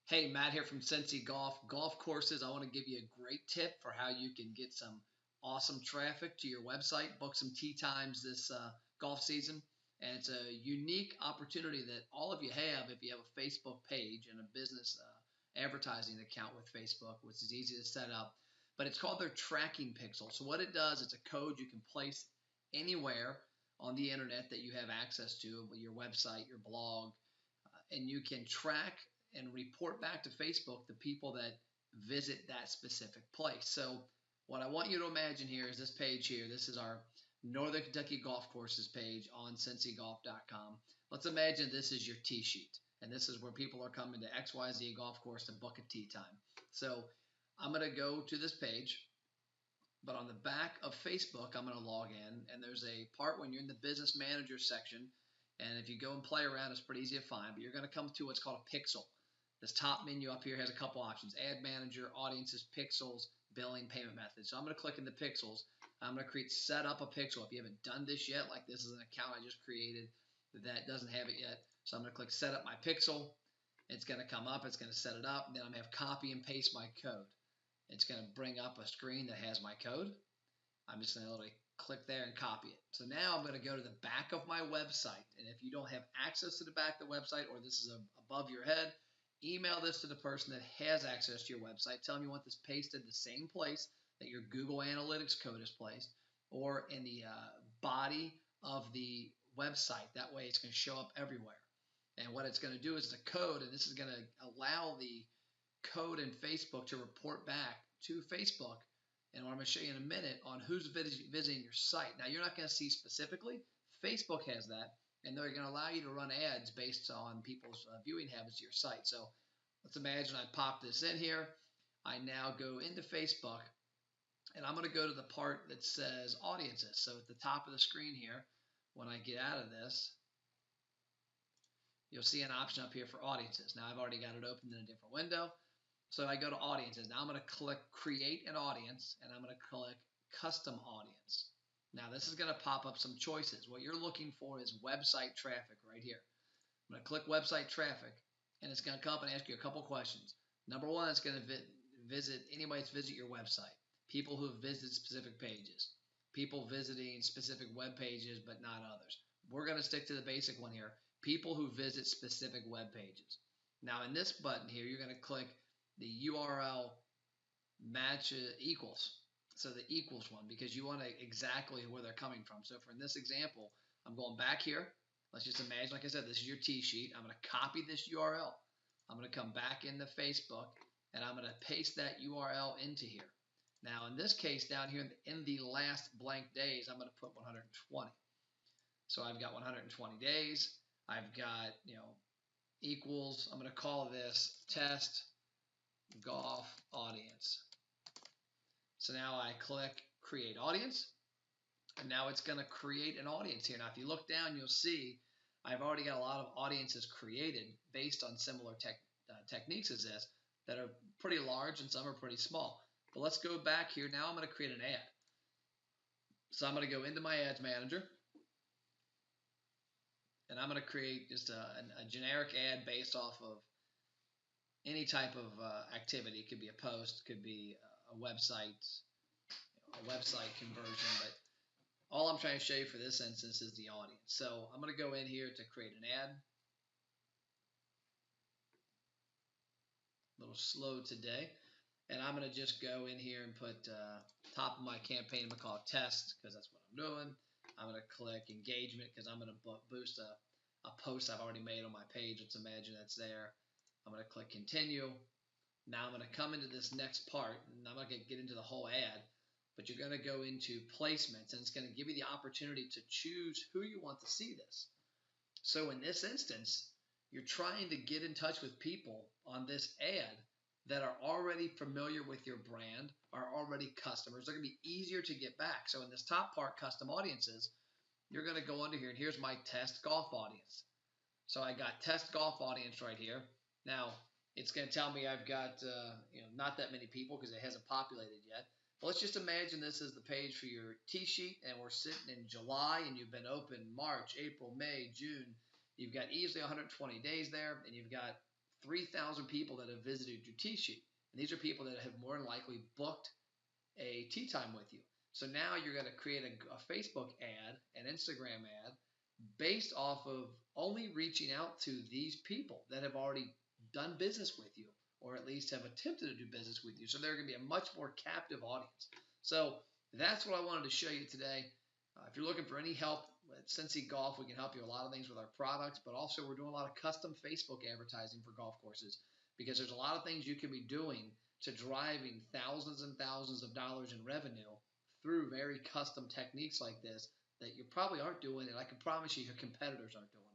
Hey, Matt here from Cincy Golf Courses. I want to give you a great tip for how you can get some awesome traffic to your website, book some tee times this golf season. And it's a unique opportunity that all of you have if you have a Facebook page and a business advertising account with Facebook, which is easy to set up. But it's called their tracking pixel. So what it does, it's a code you can place anywhere on the internet that you have access to, your website, your blog, and you can track and report back to Facebook the people that visit that specific place. So what I want you to imagine here is this page here. This is our Northern Kentucky Golf Courses page on CincyGolf.com. Let's imagine this is your tee sheet, and this is where people are coming to XYZ Golf Course to book a tee time. So I'm going to go to this page, but on the back of Facebook, I'm going to log in, and there's a part when you're in the Business Manager section, and if you go and play around, it's pretty easy to find, but you're going to come to what's called a pixel. This top menu up here has a couple options: Ad Manager, Audiences, Pixels, Billing, Payment Methods. So I'm going to click into Pixels. I'm going to set up a pixel. If you haven't done this yet, like this is an account I just created that doesn't have it yet. So I'm going to click Set Up My Pixel. It's going to come up. It's going to set it up. Then I'm going to have Copy and Paste My Code. It's going to bring up a screen that has my code. I'm just going to literally click there and copy it. So now I'm going to go to the back of my website. And if you don't have access to the back of the website, or this is above your head, email this to the person that has access to your website. Tell them you want this pasted the same place that your Google Analytics code is placed, or in the body of the website. That way it's going to show up everywhere. And what it's going to do is the code, and this is going to allow the code in Facebook to report back to Facebook. And what I'm going to show you in a minute on who's visiting your site. Now, you're not going to see specifically. Facebook has that, and they're going to allow you to run ads based on people's viewing habits of your site. So let's imagine I pop this in here. I now go into Facebook, and I'm going to go to the part that says Audiences. So at the top of the screen here, when I get out of this, you'll see an option up here for Audiences. Now, I've already got it opened in a different window. So I go to Audiences. Now I'm going to click Create an Audience, and I'm going to click Custom Audience. Now this is going to pop up some choices. What you're looking for is website traffic right here. I'm going to click Website Traffic, and it's going to come up and ask you a couple questions. Number one, it's going to visit anybody that's visit your website, people who have visited specific pages, people visiting specific web pages but not others. We're going to stick to the basic one here, people who visit specific web pages. Now in this button here, you're going to click the URL match equals. So the equals one, because you want to exactly where they're coming from. So for in this example, I'm going back here. Let's just imagine, like I said, this is your tee sheet. I'm going to copy this URL. I'm going to come back into Facebook, and I'm going to paste that URL into here. Now in this case, down here in the last blank days, I'm going to put 120. So I've got 120 days. I've got, equals. I'm going to call this test golf audience. So now I click Create Audience, and now it's going to create an audience here. Now if you look down, you'll see I've already got a lot of audiences created based on similar techniques as this that are pretty large, and some are pretty small. But let's go back here. Now I'm going to create an ad. So I'm going to go into my Ads Manager, and I'm going to create just a generic ad based off of any type of activity. It could be a post, could be a website conversion, but all I'm trying to show you for this instance is the audience. So I'm going to go in here to create an ad. A little slow today. And I'm going to just go in here and put top of my campaign. I'm going to call it test because that's what I'm doing. I'm going to click engagement because I'm going to boost a post I've already made on my page. Let's imagine that's there. I'm going to click continue. Now I'm going to come into this next part, and I'm not going to get into the whole ad, but you're going to go into placements, and it's going to give you the opportunity to choose who you want to see this. So in this instance, you're trying to get in touch with people on this ad that are already familiar with your brand, are already customers. They're going to be easier to get back. So in this top part, custom audiences, you're going to go under here, and here's my test golf audience. So I got test golf audience right here. Now, it's going to tell me I've got not that many people because it hasn't populated yet. But let's just imagine this is the page for your tee sheet, and we're sitting in July, and you've been open March, April, May, June. You've got easily 120 days there, and you've got 3,000 people that have visited your tee sheet. And these are people that have more than likely booked a tee time with you. So now you're going to create a Facebook ad, an Instagram ad, based off of only reaching out to these people that have already done business with you, or at least have attempted to do business with you. So they're going to be a much more captive audience. So that's what I wanted to show you today. If you're looking for any help at Cincy Golf, we can help you a lot of things with our products, but also we're doing a lot of custom Facebook advertising for golf courses, because there's a lot of things you can be doing to driving thousands and thousands of dollars in revenue through very custom techniques like this that you probably aren't doing, and I can promise you your competitors aren't doing.